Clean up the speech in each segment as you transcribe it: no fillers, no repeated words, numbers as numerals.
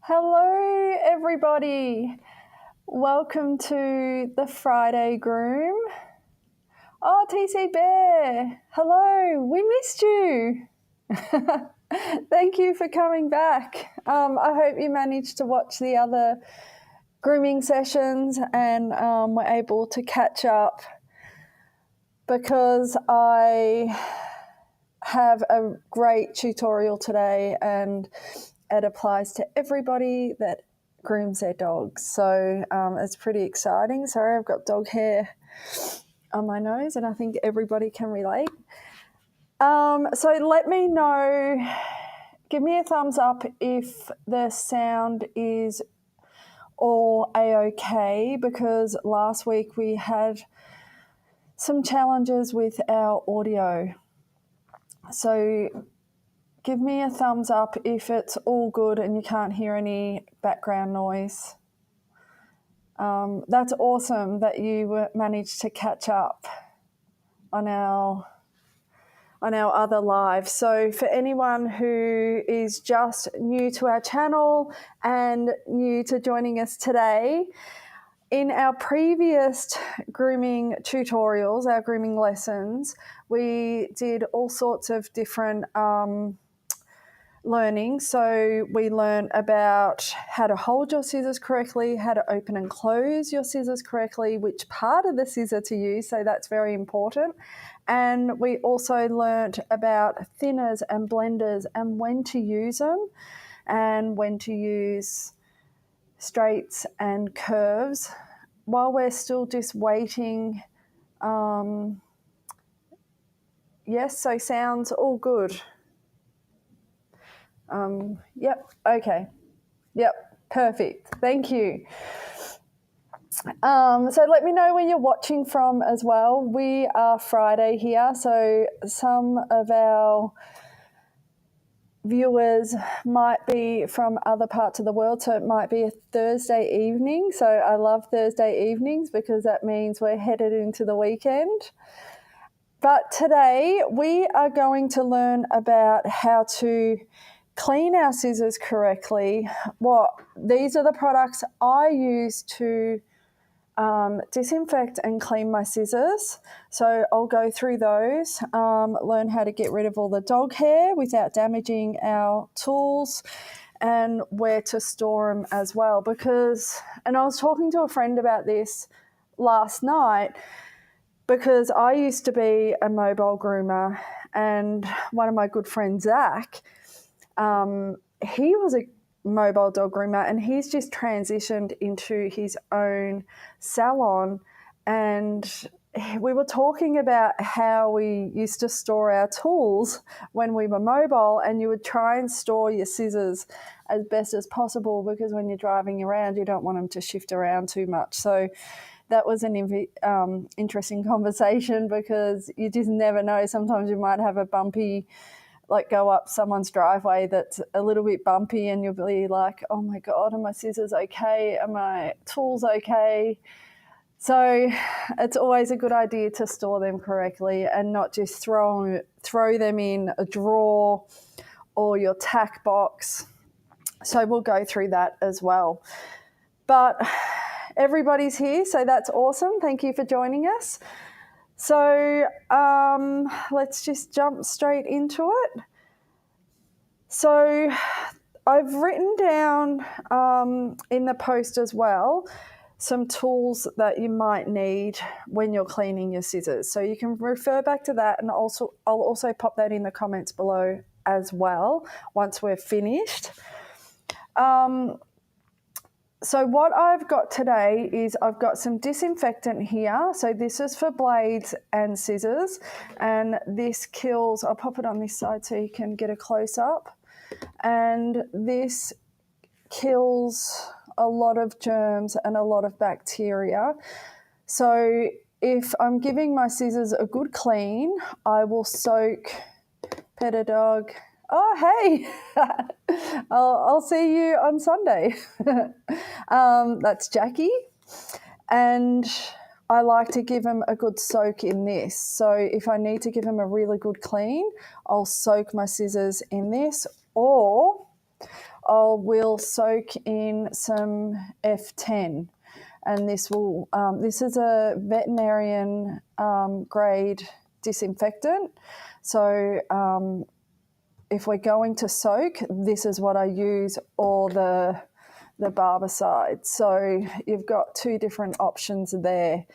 Hello, everybody. Welcome to the Friday Groom. Oh, TC Bear. Hello, we missed you. Thank you for coming back. I hope you managed to watch the other grooming sessions and were able to catch up, because I have a great tutorial today and it applies to everybody that grooms their dogs. So it's pretty exciting. Sorry, I've got dog hair on my nose and I think everybody can relate. So let me know, give me a thumbs up if the sound is all a-okay, because last week we had some challenges with our audio. So give me a thumbs up if it's all good and you can't hear any background noise. That's awesome that you managed to catch up on our other live. So for anyone who is just new to our channel and new to joining us today, in our previous grooming tutorials, our grooming lessons, we did all sorts of different learning. So we learned about how to hold your scissors correctly, how to open and close your scissors correctly, which part of the scissor to use, so that's very important. And we also learned about thinners and blenders and when to use them and when to use straights and curves. While we're still just waiting, yes, so sounds all good. Yep, okay. Yep, perfect. Thank you. So let me know where you're watching from as well. We are Friday here, so some of our viewers might be from other parts of the world, so it might be a Thursday evening. So I love Thursday evenings because that means we're headed into the weekend. But today we are going to learn about how to clean our scissors correctly. These are the products I use to disinfect and clean my scissors. So I'll go through those, learn how to get rid of all the dog hair without damaging our tools, and where to store them as well. And I was talking to a friend about this last night, because I used to be a mobile groomer, and one of my good friends, Zach, he was a mobile dog groomer and he's just transitioned into his own salon. And we were talking about how we used to store our tools when we were mobile, and you would try and store your scissors as best as possible, because when you're driving around, you don't want them to shift around too much. So that was an interesting conversation, because you just never know. Sometimes you might have a bumpy, go up someone's driveway that's a little bit bumpy, and you'll be like, oh my God, are my scissors okay? Are my tools okay? So it's always a good idea to store them correctly and not just throw them in a drawer or your tack box. So we'll go through that as well. But everybody's here, so that's awesome. Thank you for joining us. So let's just jump straight into it. So I've written down in the post as well some tools that you might need when you're cleaning your scissors. So you can refer back to that, and I'll also pop that in the comments below as well once we're finished. So what I've got today is I've got some disinfectant here. So this is for blades and scissors, and this kills, I'll pop it on this side so you can get a close up, and this kills a lot of germs and a lot of bacteria. So if I'm giving my scissors a good clean, I will soak, pet a dog. Oh, hey, I'll see you on Sunday. That's Jackie. And I like to give them a good soak in this. So if I need to give them a really good clean, I'll soak my scissors in this, or will soak in some F10, and this is a veterinarian grade disinfectant. So if we're going to soak, this is what I use, or the barbicide. So you've got two different options there.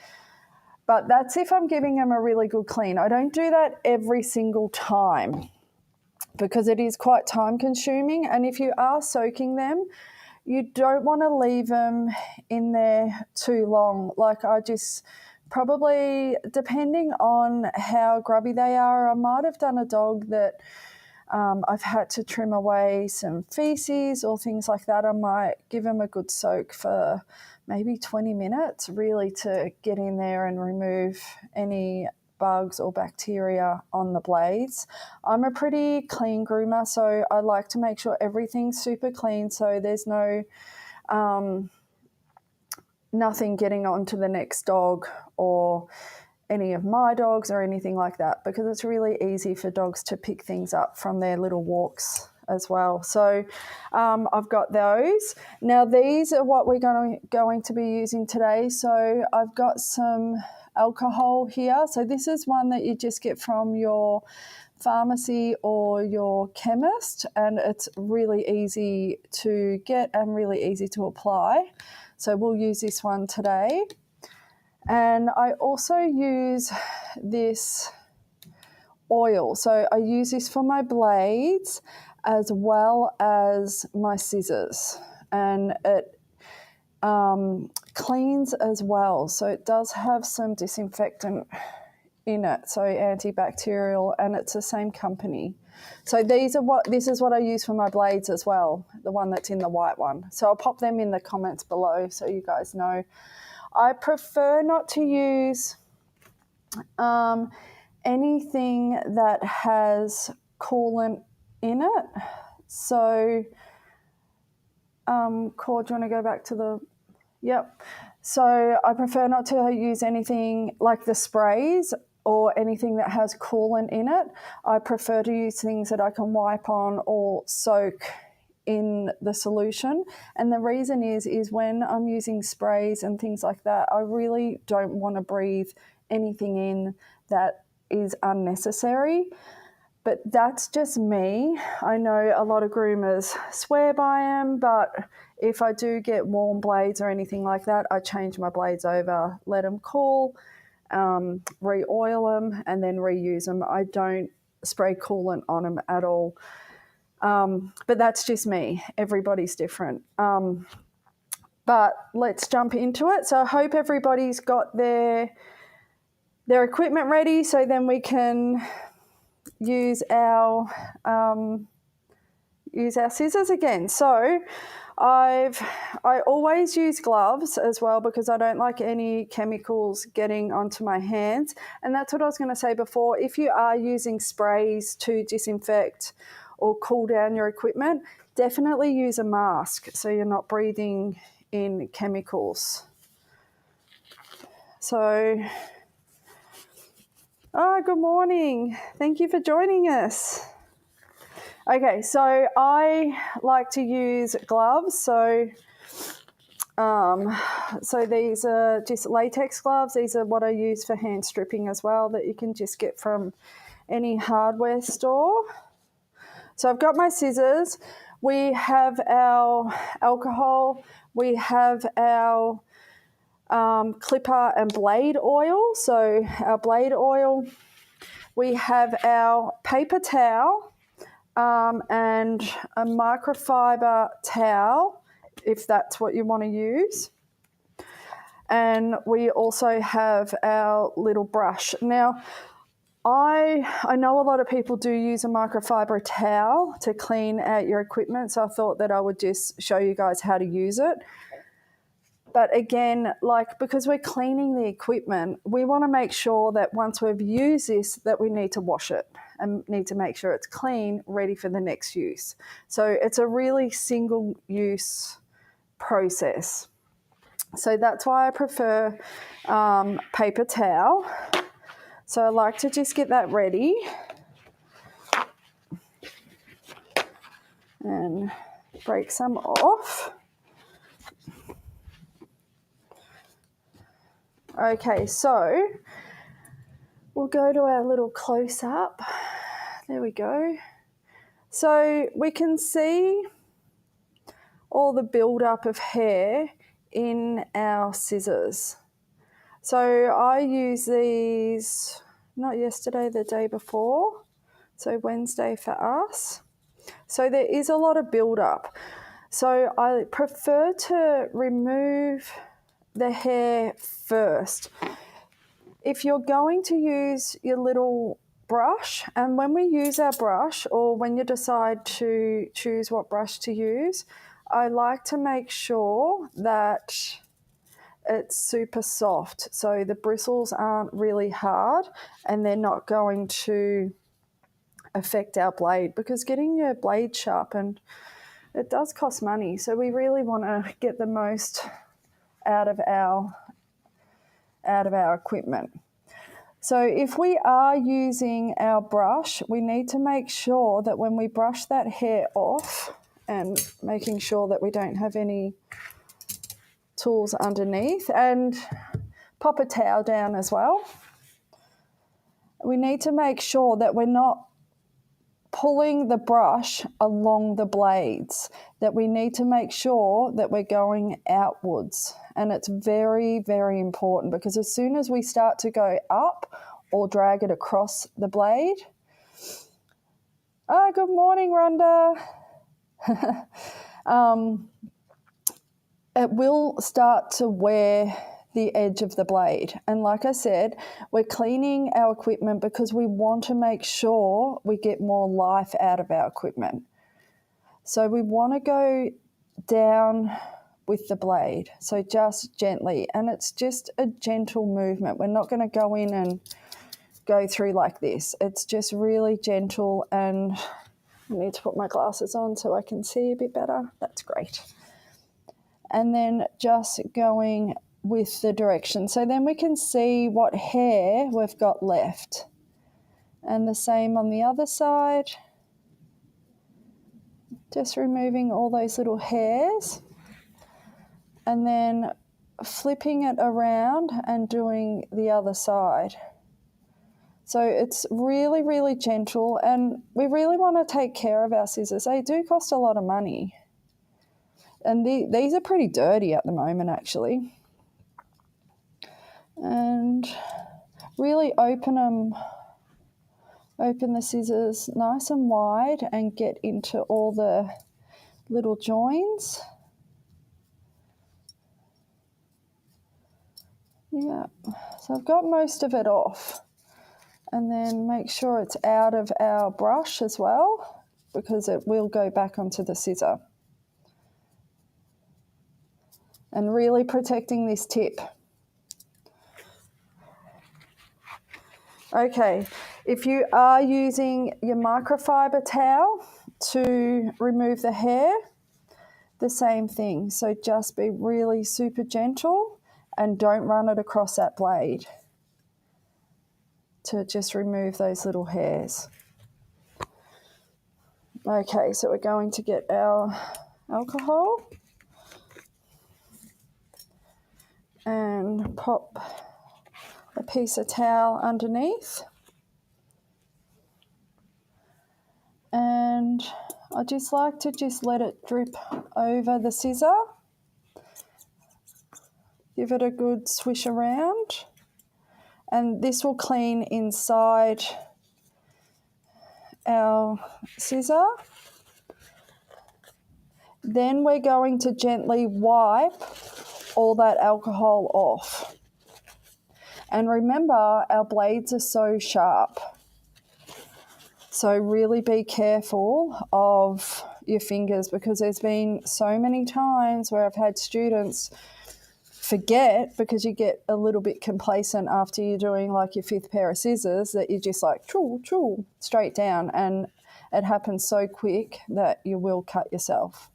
But that's if I'm giving them a really good clean. I don't do that every single time because it is quite time consuming. And if you are soaking them, you don't want to leave them in there too long. Like I just probably, depending on how grubby they are, I might have done a dog that I've had to trim away some feces or things like that. I might give them a good soak for maybe 20 minutes, really to get in there and remove any bugs or bacteria on the blades. I'm a pretty clean groomer, so I like to make sure everything's super clean so there's no nothing getting onto the next dog or any of my dogs or anything like that, because it's really easy for dogs to pick things up from their little walks as well. So I've got those. Now these are what we're going to be using today. So I've got some alcohol here. So this is one that you just get from your pharmacy or your chemist, and it's really easy to get and really easy to apply. So we'll use this one today. And I also use this oil. So I use this for my blades as well as my scissors. And it cleans as well. So it does have some disinfectant in it, so antibacterial, and it's the same company. So this is what I use for my blades as well, the one that's in the white one. So I'll pop them in the comments below so you guys know. I prefer not to use anything that has coolant in it. So, Cord, do you want to go back to the... Yep. So I prefer not to use anything like the sprays or anything that has coolant in it. I prefer to use things that I can wipe on or soak in the solution. And the reason is when I'm using sprays and things like that, I really don't want to breathe anything in that is unnecessary. But that's just me. I know a lot of groomers swear by them, but if I do get warm blades or anything like that, I change my blades over, let them cool, re-oil them, and then reuse them. I don't spray coolant on them at all. But that's just me. Everybody's different. But let's jump into it. So I hope everybody's got their equipment ready, so then we can use our scissors again. So I always use gloves as well because I don't like any chemicals getting onto my hands. And that's what I was going to say before. If you are using sprays to disinfect or cool down your equipment, definitely use a mask so you're not breathing in chemicals. So, good morning. Thank you for joining us. Okay, so I like to use gloves. So these are just latex gloves. These are what I use for hand stripping as well, that you can just get from any hardware store. So I've got my scissors. We have our alcohol. We have our clipper and blade oil. So our blade oil. We have our paper towel and a microfiber towel, if that's what you want to use. And we also have our little brush. Now, I know a lot of people do use a microfiber towel to clean out your equipment, so I thought that I would just show you guys how to use it. But again, because we're cleaning the equipment, we want to make sure that once we've used this, that we need to wash it and need to make sure it's clean, ready for the next use. So it's a really single-use process. So that's why I prefer paper towel. So I like to just get that ready. And break some off. Okay, so we'll go to our little close-up. There we go. So we can see all the build-up of hair in our scissors. So I use these, not yesterday, the day before, so Wednesday for us. So there is a lot of build-up. So I prefer to remove the hair first. If you're going to use your little brush, and when we use our brush, or when you decide to choose what brush to use, I like to make sure that it's super soft, so the bristles aren't really hard and they're not going to affect our blade, because getting your blade sharpened, it does cost money, so we really want to get the most out of our equipment. So if we are using our brush, we need to make sure that when we brush that hair off, and making sure that we don't have any tools underneath, and pop a towel down as well. We need to make sure that we're not pulling the brush along the blades, that we need to make sure that we're going outwards. And it's very, very important, because as soon as we start to go up or drag it across the blade, good morning, Rhonda. It will start to wear the edge of the blade. And like I said, we're cleaning our equipment because we want to make sure we get more life out of our equipment. So we want to go down with the blade, so just gently, and it's just a gentle movement. We're not going to go in and go through like this. It's just really gentle, and I need to put my glasses on so I can see a bit better. That's great. And then just going with the direction. So then we can see what hair we've got left. And the same on the other side. Just removing all those little hairs. And then flipping it around and doing the other side. So it's really, really gentle, and we really want to take care of our scissors. They do cost a lot of money. And these are pretty dirty at the moment, actually. And really open the scissors nice and wide and get into all the little joins. Yeah, so I've got most of it off. And then make sure it's out of our brush as well, because it will go back onto the scissor. And really protecting this tip. Okay, if you are using your microfiber towel to remove the hair, the same thing. So just be really super gentle and don't run it across that blade to just remove those little hairs. Okay, so we're going to get our alcohol and pop a piece of towel underneath. And I just like to just let it drip over the scissor. Give it a good swish around. And this will clean inside our scissor. Then we're going to gently wipe all that alcohol off. And remember, our blades are so sharp. So really be careful of your fingers, because there's been so many times where I've had students forget, because you get a little bit complacent after you're doing like your 5th pair of scissors, that you just like choo straight down, and it happens so quick that you will cut yourself.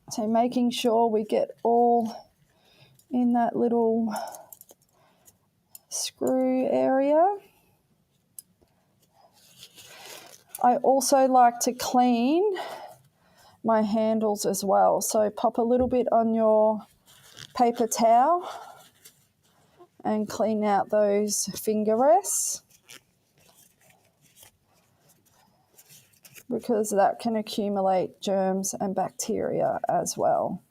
So making sure we get all in that little screw area. I also like to clean my handles as well. So pop a little bit on your paper towel and clean out those finger rests, because that can accumulate germs and bacteria as well.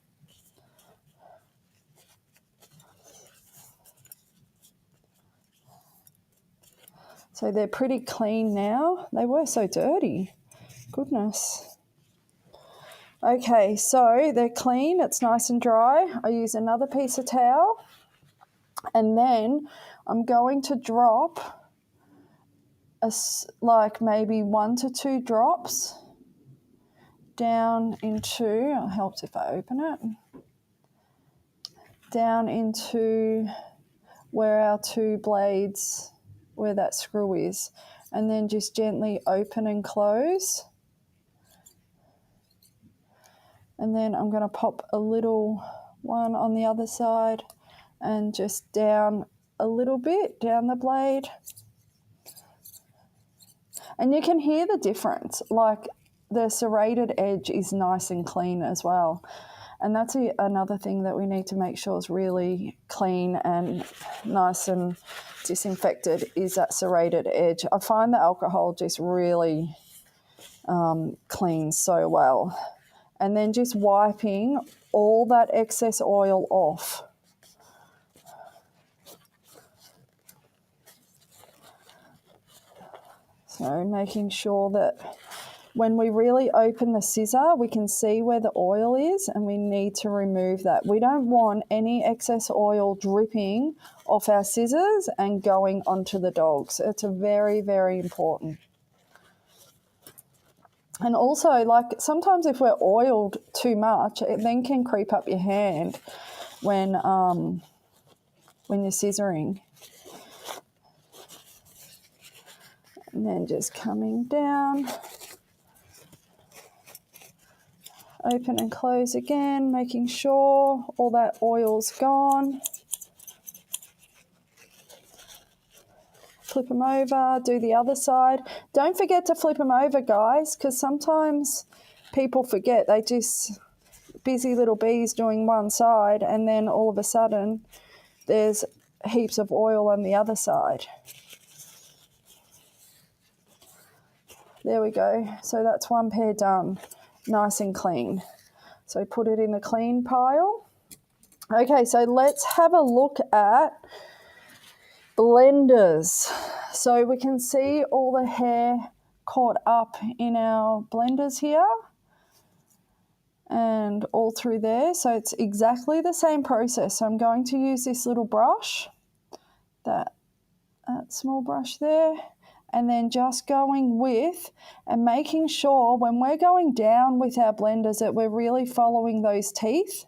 So they're pretty clean now. They were so dirty. Goodness. Okay, so they're clean. It's nice and dry. I use another piece of towel, and then I'm going to drop like maybe 1 to 2 drops down into, it helps if I open it, down into where our 2 blades, where that screw is, and then just gently open and close. And then I'm going to pop a little one on the other side and just down a little bit down the blade. And you can hear the difference, like the serrated edge is nice and clean as well. And that's another thing that we need to make sure is really clean and nice and disinfected, is that serrated edge. I find the alcohol just really cleans so well. And then just wiping all that excess oil off. So making sure that when we really open the scissor, we can see where the oil is, and we need to remove that. We don't want any excess oil dripping off our scissors and going onto the dogs. It's very, very important. And also, like, sometimes if we're oiled too much, it then can creep up your hand when you're scissoring. And then just coming down, open and close again, making sure all that oil's gone. Flip them over, do the other side. Don't forget to flip them over, guys, because sometimes people forget. They just busy little bees doing one side, and then all of a sudden there's heaps of oil on the other side. There we go. So that's one pair done, nice and clean. So put it in the clean pile. Okay, so let's have a look at blenders. So we can see all the hair caught up in our blenders here and all through there. So it's exactly the same process. So I'm going to use this little brush, that small brush there, and then just going with and making sure when we're going down with our blenders that we're really following those teeth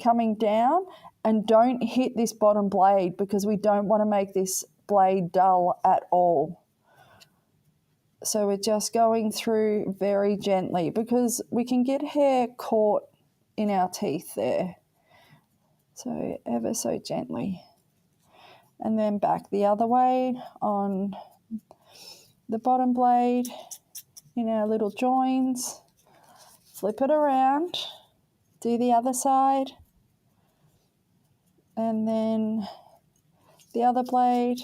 coming down, and don't hit this bottom blade, because we don't want to make this blade dull at all. So we're just going through very gently, because we can get hair caught in our teeth there. So ever so gently. And then back the other way on the bottom blade in our little joins. Flip it around, do the other side, and then the other blade.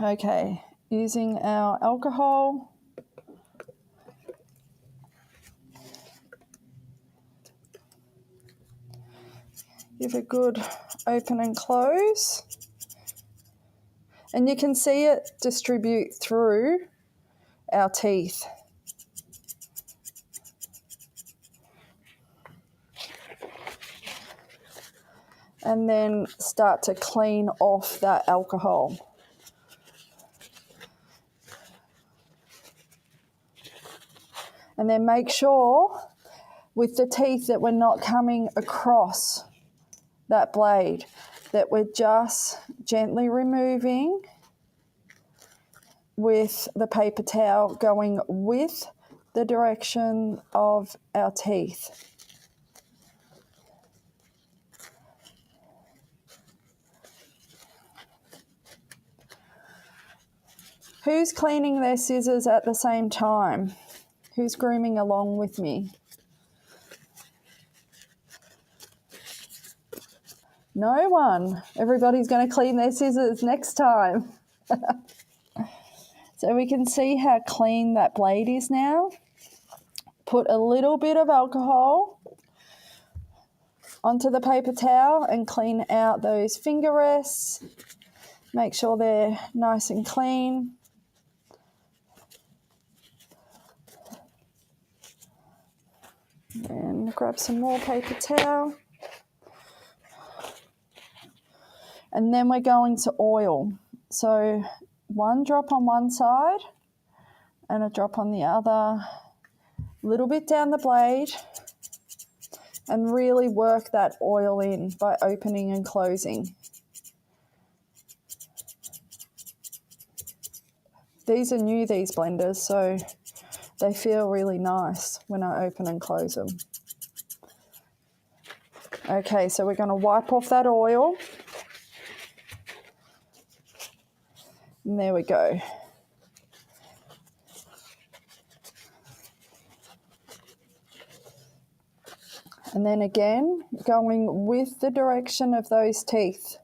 Okay, using our alcohol. Give a good open and close. And you can see it distribute through our teeth. And then start to clean off that alcohol. And then make sure with the teeth that we're not coming across that blade, that we're just gently removing with the paper towel, going with the direction of our teeth. Who's cleaning their scissors at the same time? Who's grooming along with me? No one. Everybody's going to clean their scissors next time. So we can see how clean that blade is now. Put a little bit of alcohol onto the paper towel and clean out those finger rests. Make sure they're nice and clean. And grab some more paper towel. And then we're going to oil. So 1 drop on one side and a drop on the other. A little bit down the blade. And really work that oil in by opening and closing. These are new, these blenders, so they feel really nice when I open and close them. Okay, so we're going to wipe off that oil. And there we go. And then again, going with the direction of those teeth.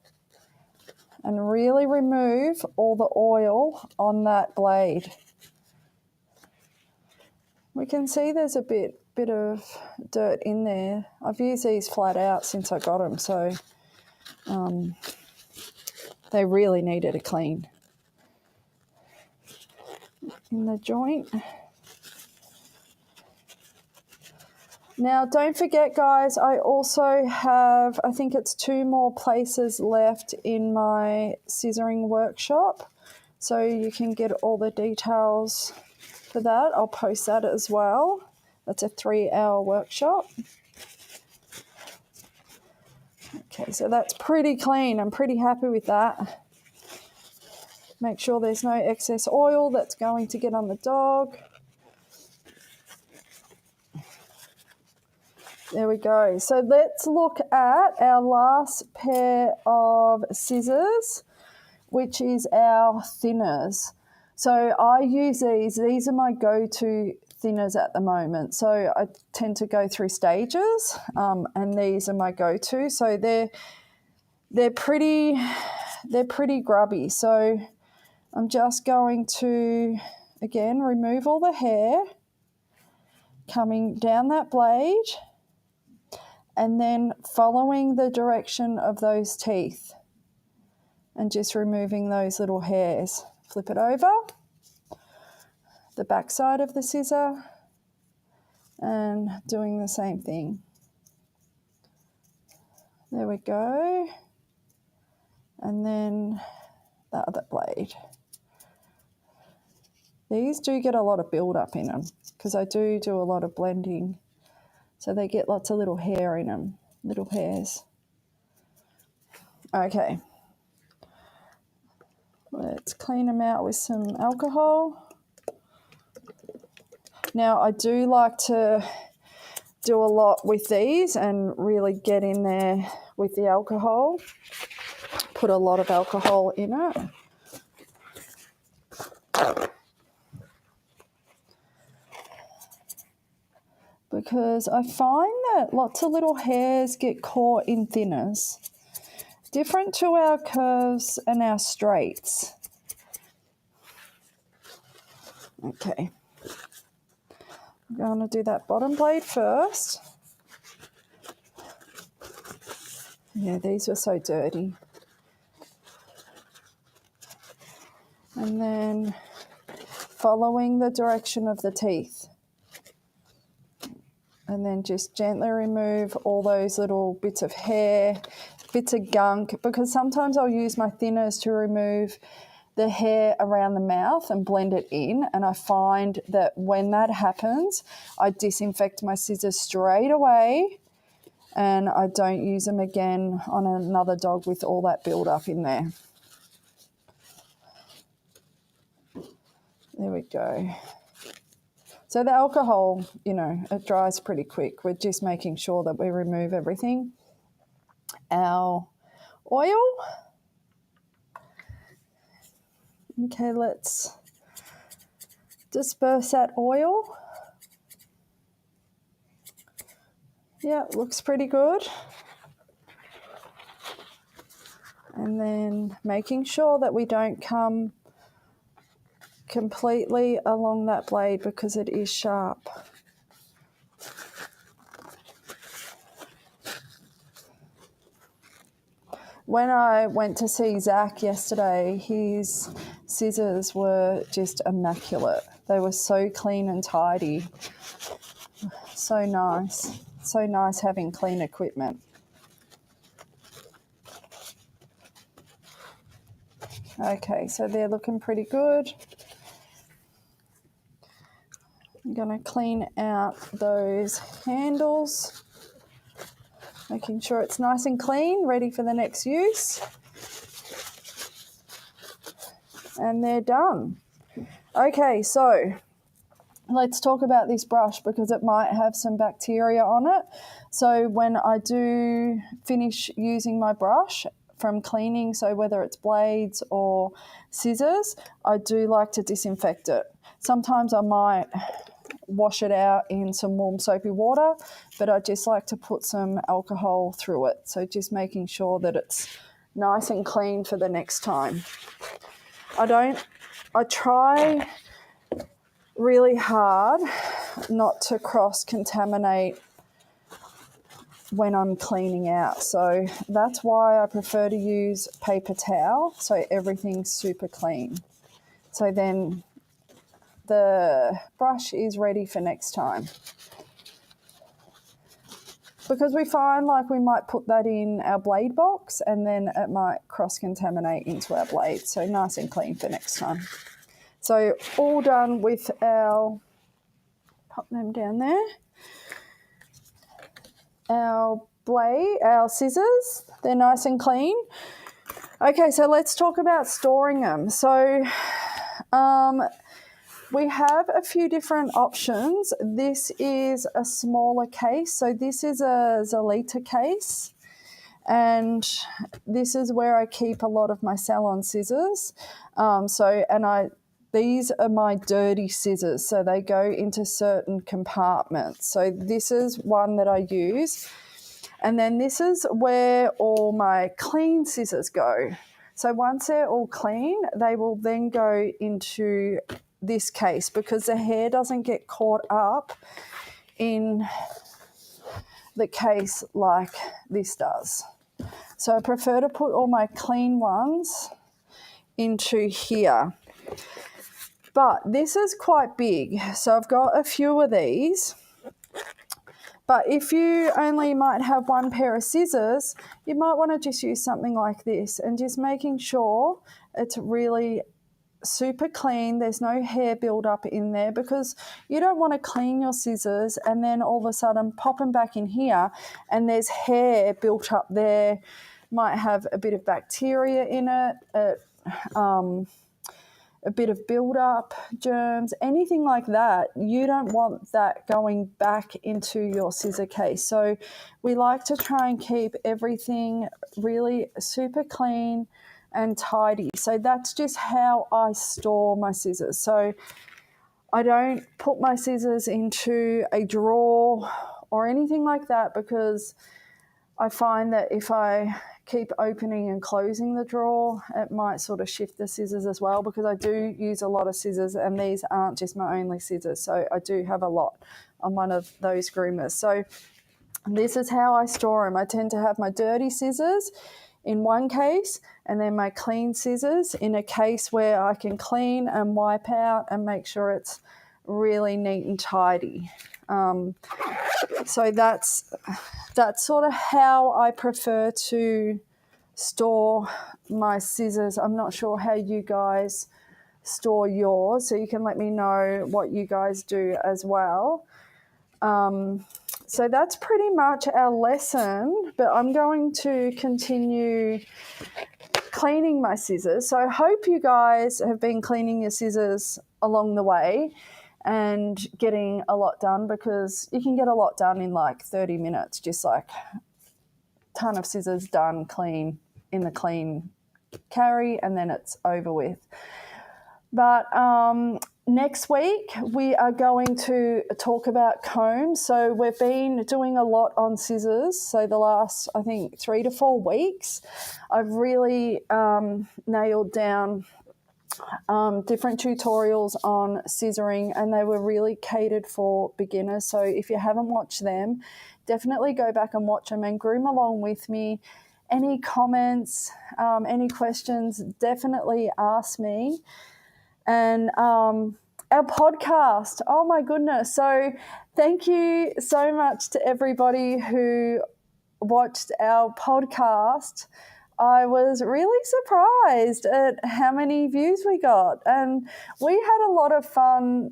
And really remove all the oil on that blade. We can see there's a bit of dirt in there. I've used these flat out since I got them, so they really needed a clean. In the joint. Now, don't forget, guys, I also have, I think it's 2 more places left in my scissoring workshop. So you can get all the details for that. I'll post that as well. That's a 3-hour workshop. Okay, so that's pretty clean. I'm pretty happy with that. Make sure there's no excess oil that's going to get on the dog. There we go. So let's look at our last pair of scissors, which is our thinners. So I use these. These are my go-to thinners at the moment. So I tend to go through stages, and these are my go-to. So they're pretty grubby. So I'm just going to, again, remove all the hair, coming down that blade, and then following the direction of those teeth and just removing those little hairs. Flip it over, the back side of the scissor, and doing the same thing. There we go. And then the other blade. These do get a lot of build up in them because I do a lot of blending. So they get lots of little hair in them, little hairs. Okay. Let's clean them out with some alcohol. Now, I do like to do a lot with these and really get in there with the alcohol. Put a lot of alcohol in it. Because I find that lots of little hairs get caught in thinners. Different to our curves and our straights. Okay. I'm going to do that bottom blade first. Yeah, these were so dirty. And then following the direction of the teeth. And then just gently remove all those little bits of hair, bits of gunk, because sometimes I'll use my thinners to remove the hair around the mouth and blend it in. And I find that when that happens, I disinfect my scissors straight away and I don't use them again on another dog with all that build up in there. There we go. So the alcohol, it dries pretty quick. We're just making sure that we remove everything. Our oil. Okay, let's disperse that oil. Yeah, looks pretty good. And then making sure that we don't come completely along that blade because it is sharp. When I went to see Zach yesterday, his scissors were just immaculate. They were so clean and tidy. So nice. So nice having clean equipment. Okay, so they're looking pretty good. I'm going to clean out those handles, making sure it's nice and clean, ready for the next use. And they're done. Okay, so let's talk about this brush because it might have some bacteria on it. So when I do finish using my brush from cleaning, so whether it's blades or scissors, I do like to disinfect it. Sometimes I might wash it out in some warm soapy water, but I just like to put some alcohol through it. So just making sure that it's nice and clean for the next time. I try really hard not to cross-contaminate when I'm cleaning out. So that's why I prefer to use paper towel, so everything's super clean. So then the brush is ready for next time. Because we find like we might put that in our blade box and then it might cross-contaminate into our blade. So nice and clean for next time. So all done with our, pop them down there, our blade, our scissors, they're nice and clean. Okay, so let's talk about storing them. So we have a few different options. This is a smaller case. So this is a Zalita case. And this is where I keep a lot of my Salon scissors. These are my dirty scissors. So they go into certain compartments. So this is one that I use. And then this is where all my clean scissors go. So once they're all clean, they will then go into this case because the hair doesn't get caught up in the case like this does. So I prefer to put all my clean ones into here. But this is quite big, so I've got a few of these. But if you only might have one pair of scissors, you might want to just use something like this and just making sure it's really super clean. There's no hair build-up in there because you don't want to clean your scissors and then all of a sudden pop them back in here and there's hair built up there. Might have a bit of bacteria in it, a bit of build-up, germs, anything like that. You don't want that going back into your scissor case. So we like to try and keep everything really super clean and tidy. So that's just how I store my scissors. So I don't put my scissors into a drawer or anything like that because I find that if I keep opening and closing the drawer, it might sort of shift the scissors as well because I do use a lot of scissors and these aren't just my only scissors. So I do have a lot on one of those groomers. So this is how I store them. I tend to have my dirty scissors in one case and then my clean scissors in a case where I can clean and wipe out and make sure it's really neat and tidy. So that's sort of how I prefer to store my scissors. I'm not sure how you guys store yours, so you can let me know what you guys do as well. So that's pretty much our lesson, but I'm going to continue cleaning my scissors. So I hope you guys have been cleaning your scissors along the way and getting a lot done because you can get a lot done in like 30 minutes, just like a ton of scissors done, clean, in the clean carry, and then it's over with. But Next week, we are going to talk about combs. So we've been doing a lot on scissors. So the last, I think, 3 to 4 weeks, I've really nailed down different tutorials on scissoring, and they were really catered for beginners. So if you haven't watched them, definitely go back and watch them and groom along with me. Any comments, any questions, definitely ask me. And our podcast, oh my goodness. So thank you so much to everybody who watched our podcast. I was really surprised at how many views we got. And we had a lot of fun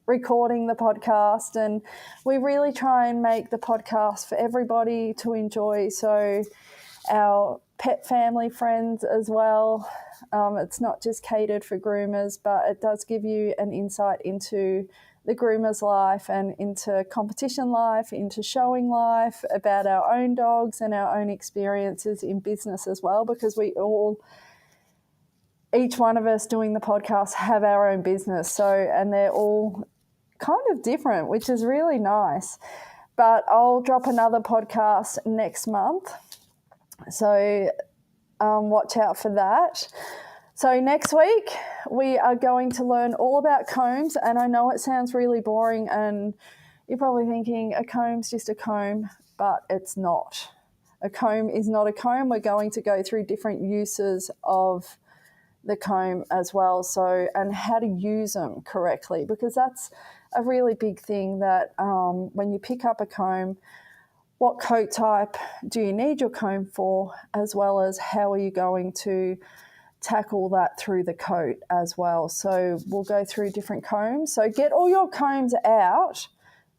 recording the podcast, and we really try and make the podcast for everybody to enjoy. So our pet family friends as well. It's not just catered for groomers, but it does give you an insight into the groomer's life and into competition life, into showing life, about our own dogs and our own experiences in business as well, because each one of us doing the podcast have our own business. So, and they're all kind of different, which is really nice. But I'll drop another podcast next month. So watch out for that. So next week, we are going to learn all about combs. And I know it sounds really boring, and you're probably thinking a comb's just a comb, but it's not. A comb is not a comb. We're going to go through different uses of the comb as well. So, and how to use them correctly, because that's a really big thing that when you pick up a comb, what coat type do you need your comb for, as well as how are you going to tackle that through the coat as well. So we'll go through different combs. So get all your combs out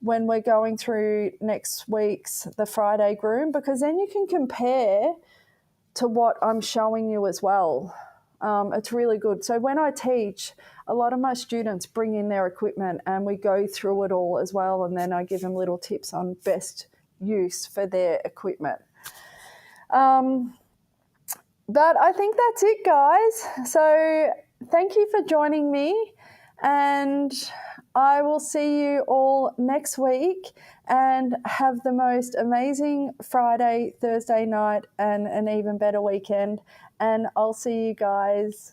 when we're going through next week's the Friday groom, because then you can compare to what I'm showing you as well. It's really good. So when I teach, a lot of my students bring in their equipment and we go through it all as well, and then I give them little tips on best use for their equipment. But I think that's it, guys. So thank you for joining me, and I will see you all next week, and have the most amazing Friday, Thursday night, and an even better weekend. And I'll see you guys